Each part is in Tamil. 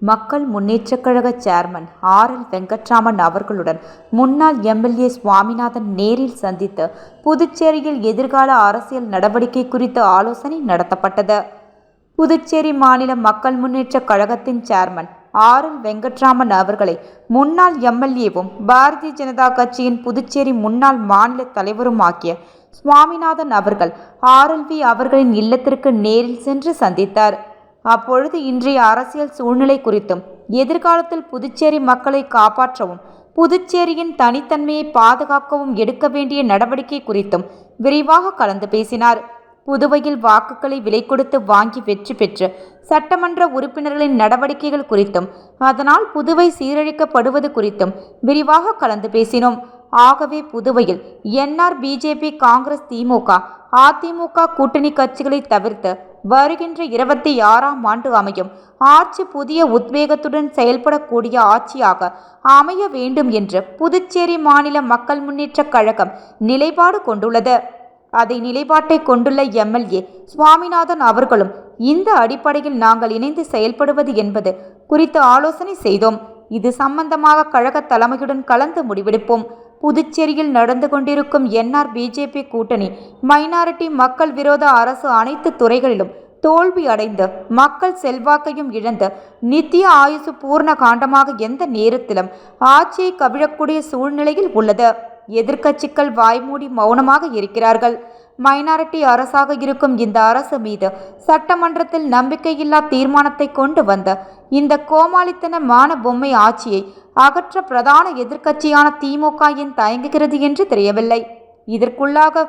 மக்கள் முன்னேற்றக் கழக சேர்மன் ஆர்.எல். வெங்கட்ராமன் அவர்களுடன் முன்னாள் எம்.எல்.ஏ. சுவாமிநாதன் நேரில் சந்தித்து புதுச்சேரியில் எதிர்கால அரசியல் நடவடிக்கை குறித்து ஆலோசனை நடத்தப்பட்டது. புதுச்சேரி மாநில மக்கள் முன்னேற்றக் கழகத்தின் சேர்மன் ஆர்.எல். வெங்கட்ராமன் அவர்களை முன்னாள் எம்.எல்.ஏவும் பாரதிய ஜனதா கட்சியின் புதுச்சேரி முன்னாள் மாநில தலைவருமாகிய சுவாமிநாதன் அவர்கள் ஆர்.எல்.வி. அவர்களின் இல்லத்திற்கு நேரில் சென்று சந்தித்தார். அப்பொழுது இன்றைய அரசியல் சூழ்நிலை குறித்தும், எதிர்காலத்தில் புதுச்சேரி மக்களை காப்பாற்றவும் புதுச்சேரியின் தனித்தன்மையை பாதுகாக்கவும் எடுக்க வேண்டிய நடவடிக்கை குறித்தும் விரிவாக கலந்து பேசினார். புதுவையில் வாக்குகளை விலை கொடுத்து வாங்கி வெற்றி பெற்று சட்டமன்ற உறுப்பினர்களின் நடவடிக்கைகள் குறித்தும், அதனால் புதுவை சீரழிக்கப்படுவது குறித்தும் விரிவாக கலந்து பேசினோம். ஆகவே புதுவையில் என்ஆர், பிஜேபி, காங்கிரஸ், திமுக, அதிமுக கூட்டணி கட்சிகளை தவிர்த்து வருகின்ற 26ஆம் ஆண்டு அமையும் ஆட்சி புதிய உத்வேகத்துடன் செயல்படக்கூடிய ஆட்சியாக அமைய வேண்டும் என்று புதுச்சேரி மாநில மக்கள் முன்னேற்றக் கழகம் நிலைப்பாடு கொண்டுள்ளது. அதை நிலைப்பாட்டை கொண்டுள்ள எம்.எல்.ஏ. சுவாமிநாதன் அவர்களும் இந்த அடிப்படையில் நாங்கள் இணைந்து செயல்படுவது என்பது குறித்து ஆலோசனை செய்தோம். இது சம்பந்தமாக கழக தலைமையுடன் கலந்து முடிவெடுப்போம். புதுச்சேரியில் நடந்து கொண்டிருக்கும் என்ஆர், பிஜேபி கூட்டணி மைனாரிட்டி மக்கள் விரோத அரசு அனைத்து துறைகளிலும் தோல்வி அடைந்து மக்கள் செல்வாக்கையும் இழந்து நித்திய ஆயுசு பூர்ண காண்டமாக எந்த நேரத்திலும் ஆட்சியை கவிழக்கூடிய சூழ்நிலையில் உள்ளது. எதிர்க்கட்சிகள் வாய்மூடி மௌனமாக இருக்கிறார்கள். மைனாரிட்டி அரசாக இருக்கும் இந்த அரசு மீது சட்டமன்றத்தில் நம்பிக்கையில்லா தீர்மானத்தை கொண்டு வந்த இந்த கோமாளித்தனமான பொம்மை ஆட்சியை அகற்ற பிரதான எதிர்க்கட்சியான திமுக ஏன் தயங்குகிறது என்று தெரியவில்லை. இதற்குள்ளாக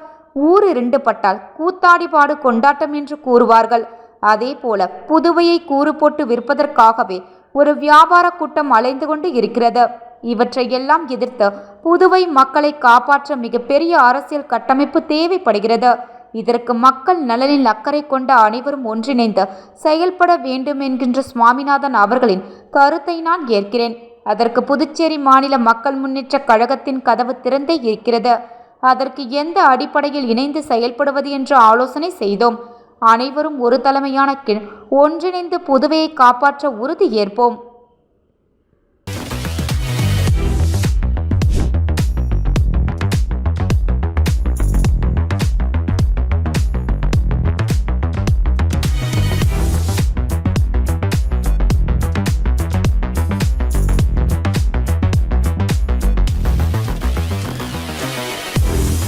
ஊர் இரண்டு பட்டால் கூத்தாடிபாடு கொண்டாட்டம் என்று கூறுவார்கள். அதே போல புதுவையை கூறு போட்டு விற்பதற்காகவே ஒரு வியாபார கூட்டம் அலைந்து கொண்டு இருக்கிறது. இவற்றையெல்லாம் எதிர்த்து புதுவை மக்களை காப்பாற்ற மிகப்பெரிய அரசியல் கட்டமைப்பு தேவைப்படுகிறது. இதற்கு மக்கள் நலனில் அக்கறை கொண்ட அனைவரும் ஒன்றிணைந்து செயல்பட வேண்டும் என்கின்ற சுவாமிநாதன் அவர்களின் கருத்தை நான் ஏற்கிறேன். அதற்கு புதுச்சேரி மாநில மக்கள் முன்னேற்றக் கழகத்தின் கதவு திறந்தே இருக்கிறது. அதற்கு எந்த அடிப்படையில் இணைந்து செயல்படுவது என்று ஆலோசனை செய்தோம். அனைவரும் ஒரு தலைமையான கீழ் ஒன்றிணைந்து புதுவையை காப்பாற்ற உறுதி ஏற்போம்.